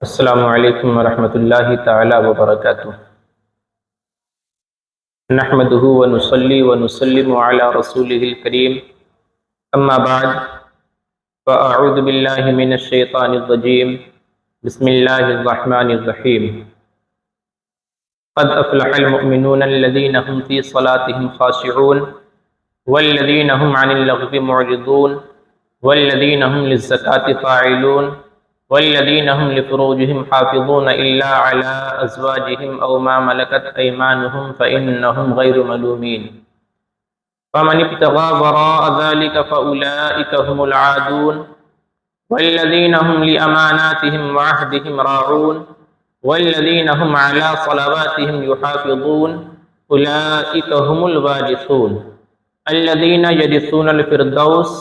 السلام علیکم ورحمۃ اللہ تعالی وبرکاتہ۔ نحمده ونصلی ونسلم علی رسولہ الکریم، اما بعد فاعوذ باللہ من الشیطان الرجیم، بسم اللہ الرحمن الرحیم۔ قد افلح المؤمنون الذین هم فی صلاتهم خاشعون والذین هم عن اللغو معرضون والذین هم للزکاة فاعلون والذین هم لفروجهم حافظون الا على ازواجهم او ما ملكت ايمانهم فانهم غير ملومين فمن ابتغى وراء ذلك فاولئك هم العادون والذین هم لاماناتهم وعهدهم راعون والذین هم على صلواتهم يحافظون اولئك هم الوارثون الذین يرثون الفردوس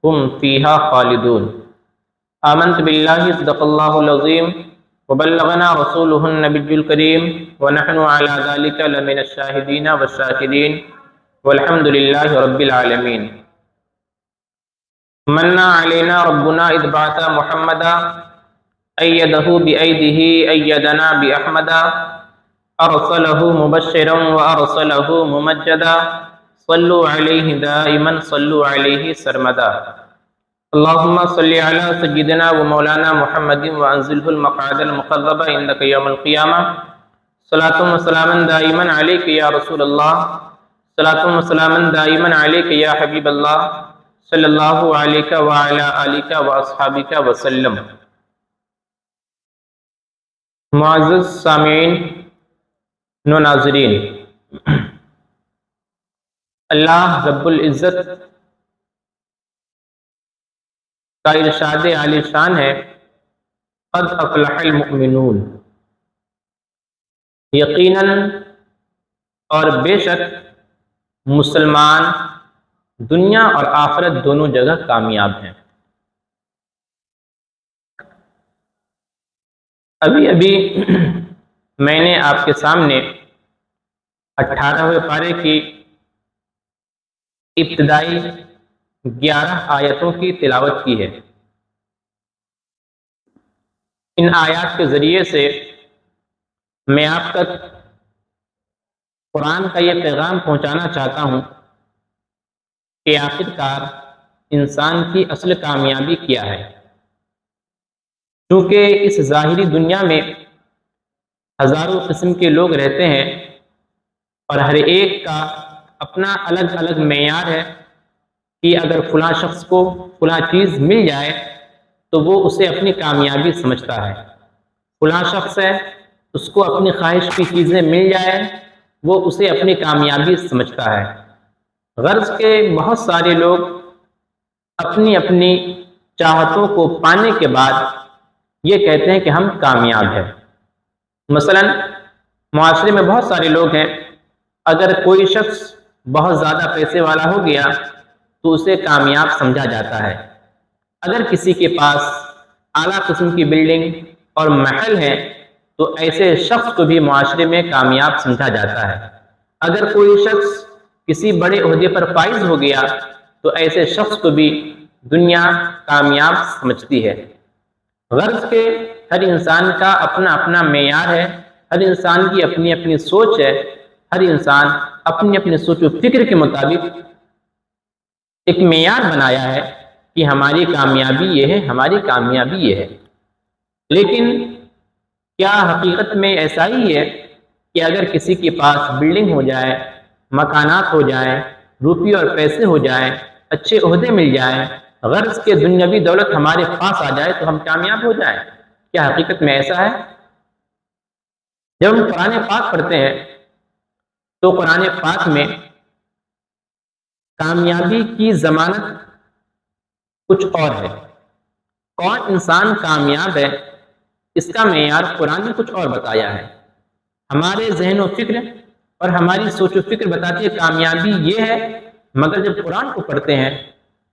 هم فيها خالدون۔ آمنت باللہ صدق اللہ العظیم وبلغنا رسولہ النبی الکریم ونحن علی ذلک لمن الشاہدین والشاکرین والحمد للہ رب العالمین۔ منّا علینا ربنا اذ بعث محمدا ایدہ بایدہ ایدنا باحمدا ارسلہ مبشرا وارسلہ ممجدا صلوا علیہ دائما صلوا علیہ سرمدا۔ اللہم صلی علی سیدنا و مولانا محمد وانزلہ المقعد المقرب عندک یوم القیامہ۔ صلاۃ و سلاما دائما علیک یا رسول اللہ، صلاۃ و سلاما دائما علیک یا حبیب اللہ، صلی اللہ علیہ وعلی آلک واصحابک وسلم۔ معزز سامعین و ناظرین، اللہ رب العزت کا ارشاد عالی شان ہے، قد افلح المؤمنون، یقیناً اور بے شک مسلمان دنیا اور آخرت دونوں جگہ کامیاب ہیں۔ ابھی میں نے آپ کے سامنے 18ویں پارے کی ابتدائی 11 آیتوں کی تلاوت کی ہے۔ ان آیات کے ذریعے سے میں آپ تک قرآن کا یہ پیغام پہنچانا چاہتا ہوں کہ آخرکار انسان کی اصل کامیابی کیا ہے۔ کیونکہ اس ظاہری دنیا میں ہزاروں قسم کے لوگ رہتے ہیں اور ہر ایک کا اپنا الگ الگ معیار ہے کہ اگر فلاں شخص کو فلاں چیز مل جائے تو وہ اسے اپنی کامیابی سمجھتا ہے، فلاں شخص ہے اس کو اپنی خواہش کی چیزیں مل جائے وہ اسے اپنی کامیابی سمجھتا ہے۔ غرض کے بہت سارے لوگ اپنی اپنی چاہتوں کو پانے کے بعد یہ کہتے ہیں کہ ہم کامیاب ہیں۔ مثلا معاشرے میں بہت سارے لوگ ہیں، اگر کوئی شخص بہت زیادہ پیسے والا ہو گیا تو اسے کامیاب سمجھا جاتا ہے۔ اگر کسی کے پاس اعلیٰ قسم کی بلڈنگ اور محل ہے تو ایسے شخص کو بھی معاشرے میں کامیاب سمجھا جاتا ہے۔ اگر کوئی شخص کسی بڑے عہدے پر فائز ہو گیا تو ایسے شخص کو بھی دنیا کامیاب سمجھتی ہے۔ غرض کہ ہر انسان کا اپنا اپنا معیار ہے، ہر انسان کی اپنی اپنی سوچ ہے، ہر انسان اپنی اپنی سوچ و فکر کے مطابق ایک معیار بنایا ہے کہ ہماری کامیابی یہ ہے، ہماری کامیابی یہ ہے۔ لیکن کیا حقیقت میں ایسا ہی ہے کہ اگر کسی کے پاس بلڈنگ ہو جائے، مکانات ہو جائیں، روپیے اور پیسے ہو جائیں، اچھے عہدے مل جائیں، غرض کے دنیاوی دولت ہمارے پاس آ جائے تو ہم کامیاب ہو جائیں؟ کیا حقیقت میں ایسا ہے؟ جب ہم قرآن پاک پڑھتے ہیں تو قرآن پاک میں کامیابی کی ضمانت کچھ اور ہے۔ کون انسان کامیاب ہے اس کا معیار قرآن نے کچھ اور بتایا ہے۔ ہمارے ذہن و فکر اور ہماری سوچ و فکر بتاتی ہے کامیابی یہ ہے، مگر جب قرآن کو پڑھتے ہیں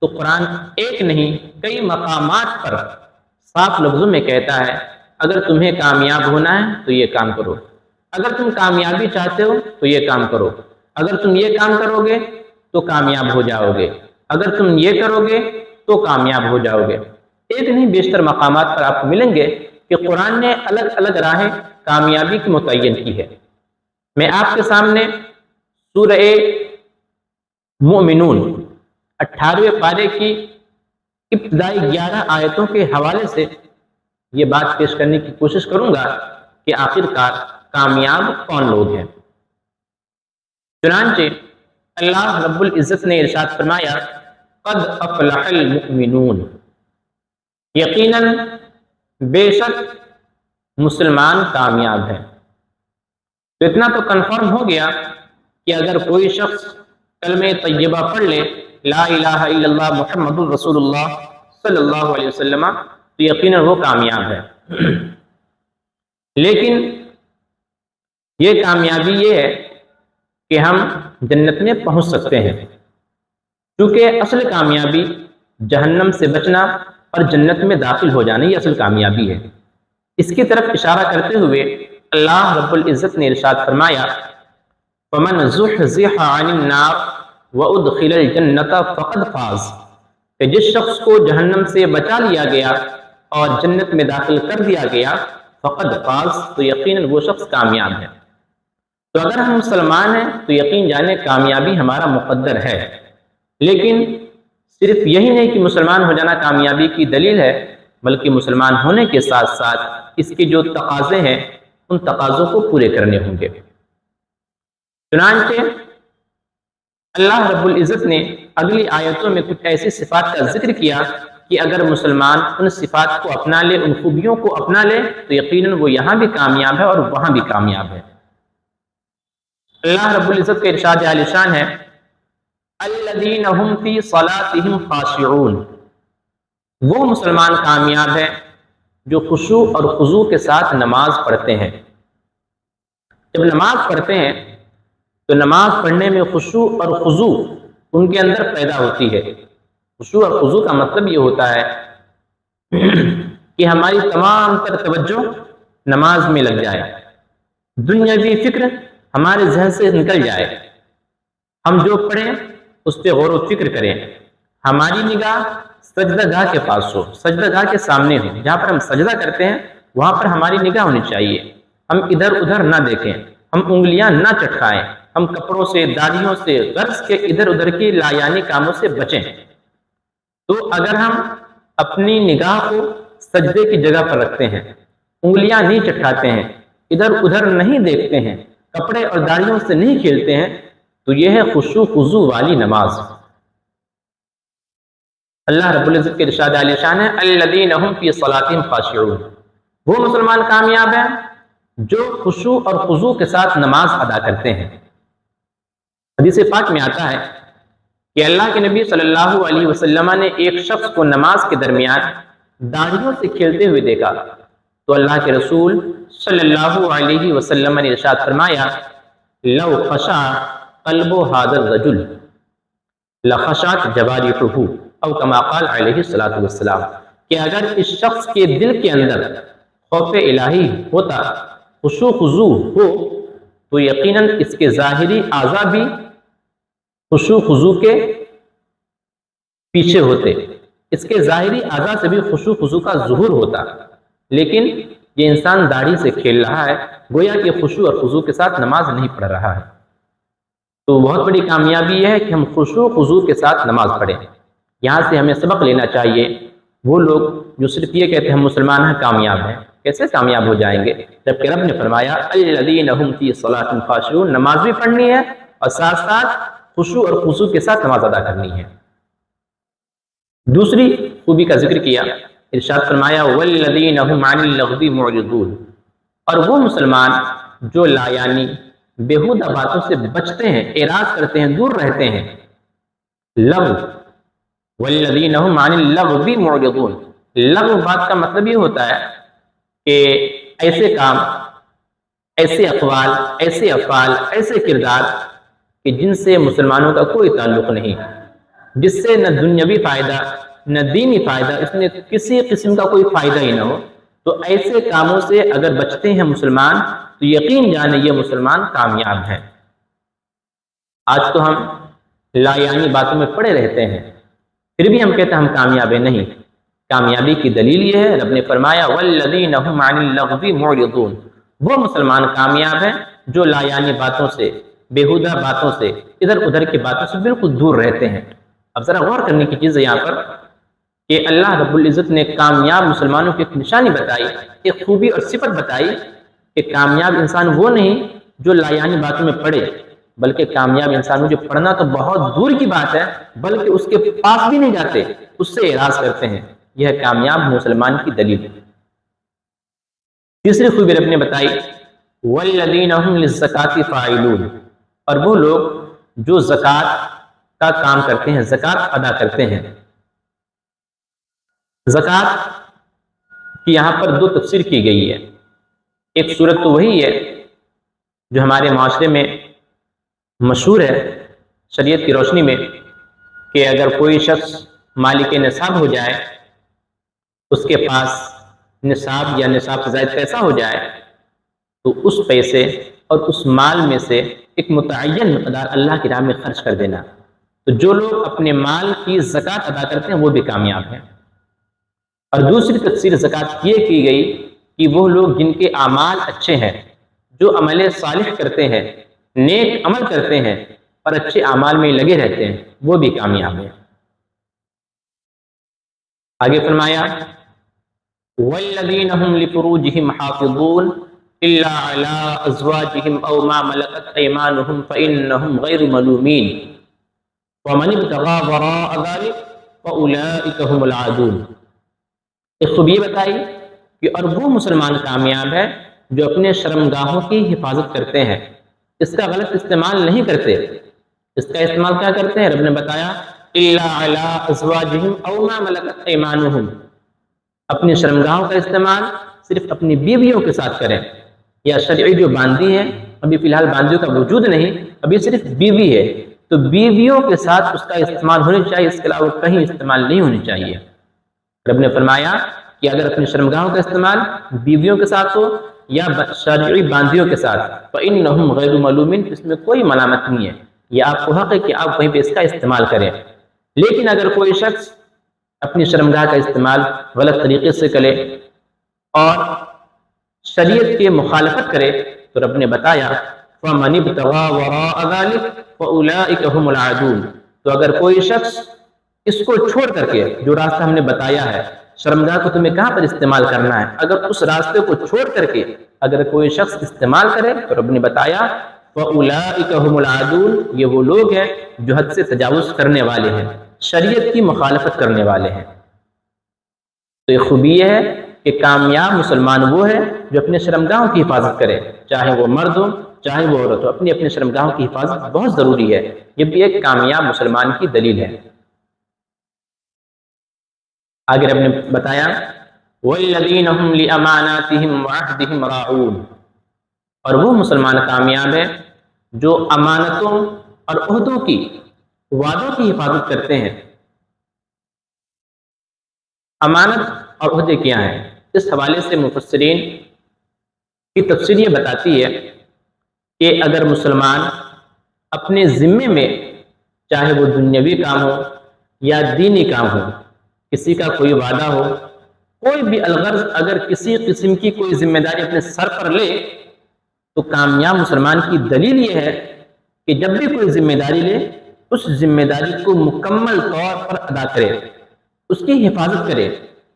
تو قرآن ایک نہیں کئی مقامات پر صاف لفظوں میں کہتا ہے اگر تمہیں کامیاب ہونا ہے تو یہ کام کرو، اگر تم کامیابی چاہتے ہو تو یہ کام کرو، اگر تم یہ کام کرو گے تو کامیاب ہو جاؤ گے، اگر تم یہ کرو گے تو کامیاب ہو جاؤ گے۔ ایک نہیں بیشتر مقامات پر آپ کو ملیں گے کہ قرآن نے الگ الگ راہیں کامیابی کی متعین کی ہے۔ میں آپ کے سامنے سورہ مومنون 18ویں پارے کی ابتدائی 11 آیتوں کے حوالے سے یہ بات پیش کرنے کی کوشش کروں گا کہ آخرکار کامیاب کون لوگ ہیں۔ چنانچہ اللہ رب العزت نے ارشاد فرمایا قد افلح المؤمنون، یقیناً بے شک مسلمان کامیاب ہیں۔ تو اتنا تو کنفرم ہو گیا کہ اگر کوئی شخص کلمہ طیبہ پڑھ لے لا الہ الا اللہ محمد الرسول اللہ صلی اللہ علیہ وسلم تو یقیناً وہ کامیاب ہے۔ لیکن یہ کامیابی یہ ہے کہ ہم جنت میں پہنچ سکتے ہیں، کیونکہ اصل کامیابی جہنم سے بچنا اور جنت میں داخل ہو جانا یہ اصل کامیابی ہے۔ اس کی طرف اشارہ کرتے ہوئے اللہ رب العزت نے ارشاد فرمایا فَمَنْ زُحْزِحَ عَنِ النَّارِ وَأُدْخِلَ الْجَنَّةَ فَقَدْ فَازَ، کہ جس شخص کو جہنم سے بچا لیا گیا اور جنت میں داخل کر دیا گیا فقد فاز، تو یقیناً وہ شخص کامیاب ہے۔ تو اگر ہم مسلمان ہیں تو یقین جانے کامیابی ہمارا مقدر ہے، لیکن صرف یہی نہیں کہ مسلمان ہو جانا کامیابی کی دلیل ہے، بلکہ مسلمان ہونے کے ساتھ ساتھ اس کے جو تقاضے ہیں ان تقاضوں کو پورے کرنے ہوں گے۔ چنانچہ اللہ رب العزت نے اگلی آیتوں میں کچھ ایسی صفات کا ذکر کیا کہ اگر مسلمان ان صفات کو اپنا لے، ان خوبیوں کو اپنا لے تو یقیناً وہ یہاں بھی کامیاب ہے اور وہاں بھی کامیاب ہے۔ اللہ رب العزت کا ارشاد عالی شان ہے الذین هم فی صلاتهم خاشعون، وہ مسلمان کامیاب ہے جو خشوع اور خضوع کے ساتھ نماز پڑھتے ہیں۔ جب نماز پڑھتے ہیں تو نماز پڑھنے میں خشوع اور خضوع ان کے اندر پیدا ہوتی ہے۔ خشوع اور خضوع کا مطلب یہ ہوتا ہے کہ ہماری تمام تر توجہ نماز میں لگ جائے، دنیاوی فکر ہمارے ذہن سے نکل جائے، ہم جو پڑھیں اس پہ غور و فکر کریں، ہماری نگاہ سجدہ گاہ کے پاس ہو، سجدہ گاہ کے سامنے ہو، جہاں پر ہم سجدہ کرتے ہیں وہاں پر ہماری نگاہ ہونی چاہیے، ہم ادھر ادھر نہ دیکھیں، ہم انگلیاں نہ چٹکائیں، ہم کپڑوں سے، داڑھیوں سے، غرض کے ادھر ادھر کی لایانی کاموں سے بچیں۔ تو اگر ہم اپنی نگاہ کو سجدے کی جگہ پر رکھتے ہیں، انگلیاں نہیں چٹکاتے ہیں، ادھر ادھر نہیں دیکھتے ہیں، کپڑے اور داڑھیوں سے نہیں کھیلتے ہیں، تو یہ ہے خشوع خضوع والی نماز۔ اللہ رب العزت کے ارشاد عالی شان ہے الذین هم فی صلاتهم خاشعون، وہ مسلمان کامیاب ہیں جو خشوع اور خضوع کے ساتھ نماز ادا کرتے ہیں۔ حدیث پاک میں آتا ہے کہ اللہ کے نبی صلی اللہ علیہ وسلم نے ایک شخص کو نماز کے درمیان داڑھیوں سے کھیلتے ہوئے دیکھا، تو اللہ کے رسول صلی اللہ علیہ وسلم نے ارشاد فرمایا لو خشع قلب هذا الرجل لخشعت جوارحه، او کما قال علیہ الصلوۃ والسلام، کہ اگر اس شخص کے دل کے اندر خوف الہی ہوتا، خشوع خضوع ہو، تو یقیناً اس کے ظاہری اعضاء بھی خشوع خضوع کے پیچھے ہوتے، اس کے ظاہری اعضاء سے بھی خشوع خضوع کا ظہور ہوتا، لیکن یہ انسان داڑھی سے کھیل رہا ہے، گویا کہ خشوع اور خضوع کے ساتھ نماز نہیں پڑھ رہا ہے۔ تو بہت بڑی کامیابی یہ ہے کہ ہم خشوع خضوع کے ساتھ نماز پڑھیں۔ یہاں سے ہمیں سبق لینا چاہیے، وہ لوگ جو صرف یہ کہتے ہیں ہم مسلمان ہیں کامیاب ہیں، کیسے کامیاب ہو جائیں گے جبکہ رب نے فرمایا الذین هم فی صلاتهم خاشعون، نماز بھی پڑھنی ہے اور ساتھ ساتھ خشوع اور خضوع کے ساتھ نماز ادا کرنی ہے۔ دوسری خوبی کا ذکر کیا، ارشاد فرمایا والذین هم عن اللغو معرضون، اور وہ مسلمان جو لایانی بیہودہ باتوں سے بچتے ہیں، اعراض کرتے ہیں، دور رہتے ہیں۔ لغو، والذین هم عن اللغو معرضون، لغو بات کا مطلب یہ ہوتا ہے کہ ایسے کام، ایسے اقوال، ایسے افعال، ایسے کردار کہ جن سے مسلمانوں کا کوئی تعلق نہیں، جس سے نہ دنیاوی فائدہ نہ دینی فائدہ، اس میں کسی قسم کا کوئی فائدہ ہی نہ ہو، تو ایسے کاموں سے اگر بچتے ہیں مسلمان تو یقین جانے یہ مسلمان کامیاب ہیں۔ آج تو ہم لایانی باتوں میں پڑے رہتے ہیں، پھر بھی ہم کہتے ہیں ہم کامیاب ہیں، نہیں، کامیابی کی دلیل یہ ہے، رب نے فرمایا والذین هم عن اللغو معرضون، وہ مسلمان کامیاب ہیں جو لا یعنی باتوں سے، بیہودہ باتوں سے، ادھر ادھر کی باتوں سے بالکل دور رہتے ہیں۔ اب ذرا غور کرنے کی چیز ہے یہاں پر کہ اللہ رب العزت نے کامیاب مسلمانوں کی ایک نشانی بتائی، ایک خوبی اور صفت بتائی کہ کامیاب انسان وہ نہیں جو لا یعنی باتوں میں پڑے، بلکہ کامیاب انسان جو پڑھنا تو بہت دور کی بات ہے، بلکہ اس کے پاس بھی نہیں جاتے، اس سے اعراض کرتے ہیں۔ یہ ہے کامیاب مسلمان کی دلیل۔ تیسری خوبی رب نے بتائی والذین هم للزکاة فاعلون، اور وہ لوگ جو زکوٰۃ کا کام کرتے ہیں، زکوٰۃ ادا کرتے ہیں۔ زکوٰۃ کی یہاں پر دو تفسیر کی گئی ہے، ایک صورت تو وہی ہے جو ہمارے معاشرے میں مشہور ہے شریعت کی روشنی میں کہ اگر کوئی شخص مالک نصاب ہو جائے، اس کے پاس نصاب یا نصاب سے زائد پیسہ ہو جائے، تو اس پیسے اور اس مال میں سے ایک متعین مقدار اللہ کی راہ میں خرچ کر دینا۔ تو جو لوگ اپنے مال کی زکوٰۃ ادا کرتے ہیں وہ بھی کامیاب ہیں۔ اور دوسری تفسیر زکوٰۃ یہ کی گئی کہ وہ لوگ جن کے اعمال اچھے ہیں، جو عمل صالح کرتے ہیں، نیک عمل کرتے ہیں اور اچھے اعمال میں لگے رہتے ہیں، وہ بھی کامیاب ہیں۔ آگے فرمایا وَالَّذِينَ هُمْ لِفُرُوجِهِمْ حَافِظُونَ إِلَّا عَلَىٰ أَزْوَاجِهِمْ أَوْ مَا مَلَكَتْ أَيْمَانُهُمْ فَإِنَّهُمْ غَيْرُ مَلُومِينَ وَمَنِ ابْتَغَىٰ وَرَاءَ ذَٰلِكَ فَأُولَٰئِكَ هُمُ الْعَادُونَ۔ ایک خوبی بتائی کہ اور وہ مسلمان کامیاب ہے جو اپنے شرمگاہوں کی حفاظت کرتے ہیں، اس کا غلط استعمال نہیں کرتے۔ اس کا استعمال کیا کرتے ہیں؟ رب نے بتایا إِلَّا عَلَىٰ أَزْوَاجِهِمْ أَوْ مَا مَلَكَتْ أَيْمَانُهُمْ، اپنے شرمگاہوں کا استعمال صرف اپنی بیویوں کے ساتھ کریں، یا شرعی جو باندھی ہے، ابھی فی الحال باندھیوں کا وجود نہیں، ابھی صرف بیوی ہے، تو بیویوں کے ساتھ اس کا استعمال ہونی چاہیے، اس کے علاوہ کہیں استعمال نہیں ہونی چاہیے۔ رب نے فرمایا کہ اگر اپنے شرمگاہوں کا استعمال بیویوں کے ساتھ ہو یا شرعی باندھیوں کے ساتھ فَإِنَّهُمْ غَيْرُ مَلُومِينَ، اس میں کوئی ملامت نہیں ہے، یہ آپ کو حق ہے کہ آپ وہیں پہ اس کا استعمال کریں۔ لیکن اگر کوئی شخص اپنی شرمگاہ کا استعمال غلط طریقے سے کرے اور شریعت کے مخالفت کرے تو رب نے بتایا فَمَنِ ابْتَغَىٰ وَرَاءَ ذَٰلِكَ فَأُولَٰئِكَ هُمُ الْعَادُونَ، تو اگر کوئی شخص اس کو چھوڑ کر کے، جو راستہ ہم نے بتایا ہے شرمگاہ کو تمہیں کہاں پر استعمال کرنا ہے، اگر اس راستے کو چھوڑ کر کے اگر کوئی شخص استعمال کرے تو رب نے بتایا فَأُولَٰئِكَ هُمُ الْعَادُونَ، یہ وہ لوگ ہیں جو حد سے تجاوز کرنے والے ہیں، شریعت کی مخالفت کرنے والے ہیں۔ تو یہ خوبی یہ ہے کہ کامیاب مسلمان وہ ہے جو اپنے شرمگاہوں کی حفاظت کرے، چاہے وہ مرد ہو چاہے وہ عورت ہو، اپنی اپنے شرمگاہوں کی حفاظت بہت ضروری ہے، یہ بھی ایک کامیاب مسلمان کی دلیل ہے۔ آگے رب نے بتایا وَالَّذِينَ هُمْ لِأَمَانَاتِهِمْ وَعَهْدِهِمْ رَاعُونَ، اور وہ مسلمان کامیاب ہے جو امانتوں اور عہدوں کی، وعدوں کی حفاظت کرتے ہیں۔ امانت اور عہدے کیا ہیں؟ اس حوالے سے مفسرین کی تفسیر یہ بتاتی ہے کہ اگر مسلمان اپنے ذمے میں، چاہے وہ دنیاوی کام ہو یا دینی کام ہو، کسی کا کوئی وعدہ ہو، کوئی بھی الغرض اگر کسی قسم کی کوئی ذمہ داری اپنے سر پر لے، تو کامیاب مسلمان کی دلیل یہ ہے کہ جب بھی کوئی ذمہ داری لے، اس ذمہ داری کو مکمل طور پر ادا کرے، اس کی حفاظت کرے۔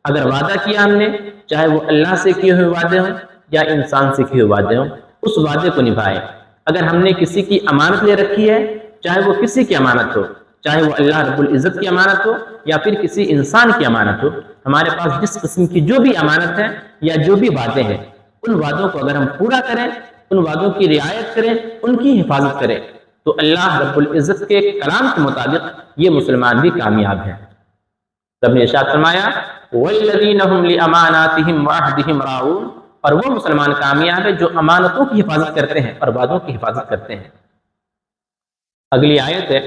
اگر وعدہ کیا ہم نے، چاہے وہ اللہ سے کیے ہوئے وعدے ہوں یا انسان سے کیے ہوئے وعدے ہوں، اس وعدے کو نبھائے۔ اگر ہم نے کسی کی امانت لے رکھی ہے، چاہے وہ کسی کی امانت ہو، چاہے وہ اللہ رب العزت کی امانت ہو یا پھر کسی انسان کی امانت ہو، ہمارے پاس جس قسم کی جو بھی امانت ہے یا جو بھی وعدے ہیں، ان وعدوں کو اگر ہم پورا کریں، ان وعدوں کی رعایت کریں، ان کی حفاظت کریں، تو اللہ رب العزت کے کلام کے مطابق یہ مسلمان بھی کامیاب ہیں۔ رب نے ارشاد فرمایا وَالَّذِينَ هُمْ لِأَمَانَاتِهِمْ وَعَهْدِهِمْ رَاعُونَ، اور وہ مسلمان کامیاب ہے جو امانتوں کی حفاظت کرتے ہیں اور وعدوں کی حفاظت کرتے ہیں۔ اگلی آیت ہے،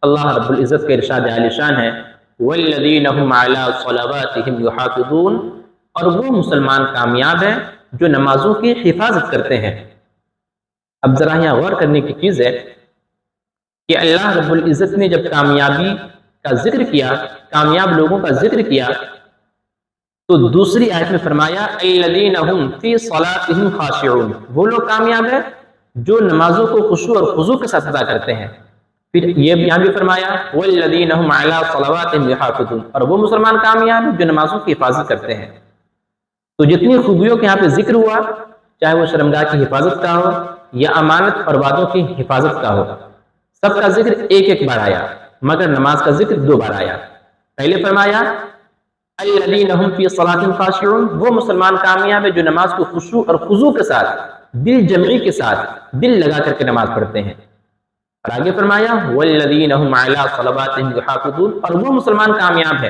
اللہ رب العزت کا ارشاد عالی شان ہے وَالَّذِينَ هُمْ عَلَىٰ صَلَوَاتِهِمْ يُحَافِظُونَ، اور وہ مسلمان کامیاب ہیں جو نمازوں کی حفاظت کرتے ہیں۔ اب ذرا یہاں غور کرنے کی چیز ہے کہ اللہ رب العزت نے جب کامیابی کا ذکر کیا، کامیاب لوگوں کا ذکر کیا، تو دوسری آیت میں فرمایا الذین هم فی صلاتهم خاشعون، وہ لوگ کامیاب ہیں جو نمازوں کو خشوع اور خضوع کے ساتھ ادا کرتے ہیں۔ پھر یہ یہاں بھی فرمایا والذین هم علی صلواتهم یحافظون، اور وہ مسلمان کامیاب ہیں جو نمازوں کی حفاظت کرتے ہیں۔ تو جتنی خوبیوں کے یہاں پہ ذکر ہوا، چاہے وہ شرمگاہ کی حفاظت کا ہو یا امانت اور وعدوں کی حفاظت کا ہو، سب کا ذکر ایک ایک بار آیا، مگر نماز کا ذکر 2 بار آیا۔ پہلے فرمایا الذین هم فی صلاتهم خاشعون، وہ مسلمان کامیاب ہے جو نماز کو خشوع اور خضوع کے ساتھ، دل جمعی کے ساتھ، دل لگا کر کے نماز پڑھتے ہیں۔ اور آگے فرمایا والذین هم علی صلواتهم یحافظون، اور وہ مسلمان کامیاب ہے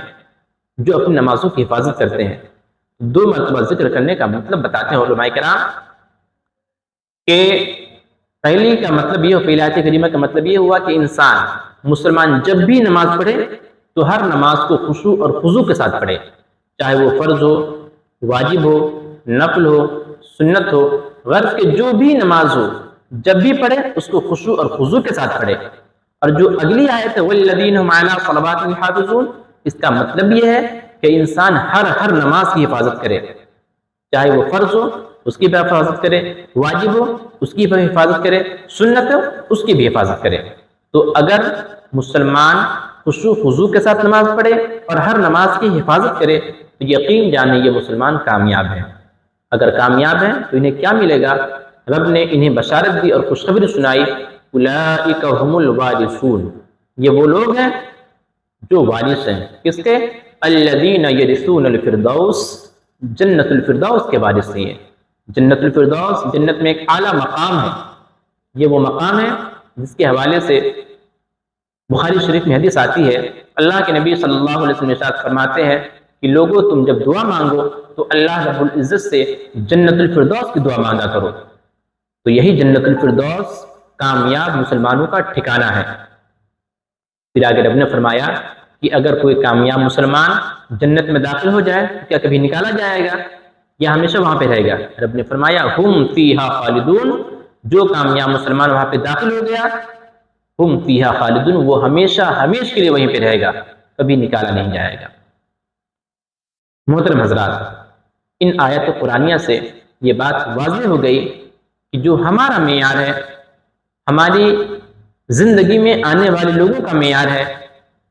جو اپنی نمازوں کی حفاظت کرتے ہیں۔ 2 مرتبہ ذکر کرنے کا مطلب بتاتے ہیں علماء کرام کہ پہلی کا مطلب یہ، پہلی آیت کریمہ کا مطلب یہ ہوا کہ انسان مسلمان جب بھی نماز پڑھے تو ہر نماز کو خشوع اور خضوع کے ساتھ پڑھے، چاہے وہ فرض ہو، واجب ہو، نفل ہو، سنت ہو، غرض کے جو بھی نماز ہو جب بھی پڑھے اس کو خشوع اور خضوع کے ساتھ پڑھے۔ اور جو اگلی آیت ہے والذین هم علی صلواتهم یحافظون، اس کا مطلب یہ ہے کہ انسان ہر نماز کی حفاظت کرے، چاہے وہ فرض ہو اس کی بھی حفاظت کرے، واجب ہو اس کی بھی حفاظت کرے، سنت ہو اس کی بھی حفاظت کرے۔ تو اگر مسلمان خشوع خضوع کے ساتھ نماز پڑھے اور ہر نماز کی حفاظت کرے تو یقین جانے یہ مسلمان کامیاب ہیں۔ اگر کامیاب ہیں تو انہیں کیا ملے گا؟ رب نے انہیں بشارت دی اور خوشخبری سنائی اولئک هم الوارثون، یہ وہ لوگ ہیں جو وارث ہیں، کس کے؟ الذین یرثون الفردوس، جنت الفردوس کے وارث ہیں۔ جنت الفردوس جنت میں ایک اعلیٰ مقام ہے، یہ وہ مقام ہے جس کے حوالے سے بخاری شریف میں حدیث آتی ہے، اللہ کے نبی صلی اللہ علیہ وسلم ارشاد فرماتے ہیں کہ لوگوں تم جب دعا مانگو تو اللہ رب العزت سے جنت الفردوس کی دعا مانگا کرو، تو یہی جنت الفردوس کامیاب مسلمانوں کا ٹھکانہ ہے۔ پھر آگے رب نے فرمایا کہ اگر کوئی کامیاب مسلمان جنت میں داخل ہو جائے تو کیا کبھی نکالا جائے گا یا ہمیشہ وہاں پہ رہے گا؟ رب نے فرمایا ہم فیہا خالدون، جو کامیاب مسلمان وہاں پہ داخل ہو گیا ہم فیہا خالدون، وہ ہمیشہ کے لیے وہیں پہ رہے گا، کبھی نکالا نہیں جائے گا۔ محترم حضرات، ان آیات قرآنیہ سے یہ بات واضح ہو گئی کہ جو ہمارا معیار ہے، ہماری زندگی میں آنے والے لوگوں کا معیار ہے،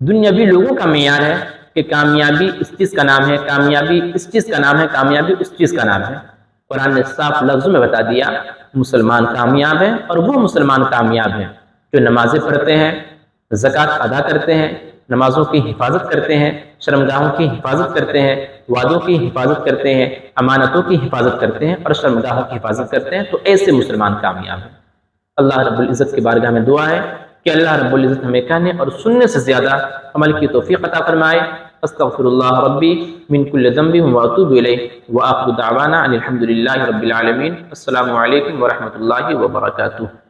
دنیاوی لوگوں کا معیار ہے کہ کامیابی اس چیز کا نام ہے، کامیابی اس چیز کا نام ہے، کامیابی اس چیز کا نام ہے۔ قرآن نے صاف لفظوں میں بتا دیا مسلمان کامیاب ہیں، اور وہ مسلمان کامیاب ہیں جو نمازیں پڑھتے ہیں، زکوٰۃ ادا کرتے ہیں، نمازوں کی حفاظت کرتے ہیں، شرمگاہوں کی حفاظت کرتے ہیں، وعدوں کی حفاظت کرتے ہیں، امانتوں کی حفاظت کرتے ہیں اور شرمگاہوں کی حفاظت کرتے ہیں، تو ایسے مسلمان کامیاب ہیں۔ اللہ رب العزت کی بارگاہ میں دعا ہے کہ اللہ رب العزت ہمیں کہنے اور سننے سے زیادہ عمل کی توفیق عطا فرمائے۔ استغفر اللہ ربی من کل ذنب واتوب الیہ، وآخر دعوانا ان الحمد للہ رب العالمین۔ السلام علیکم ورحمۃ اللہ وبرکاتہ۔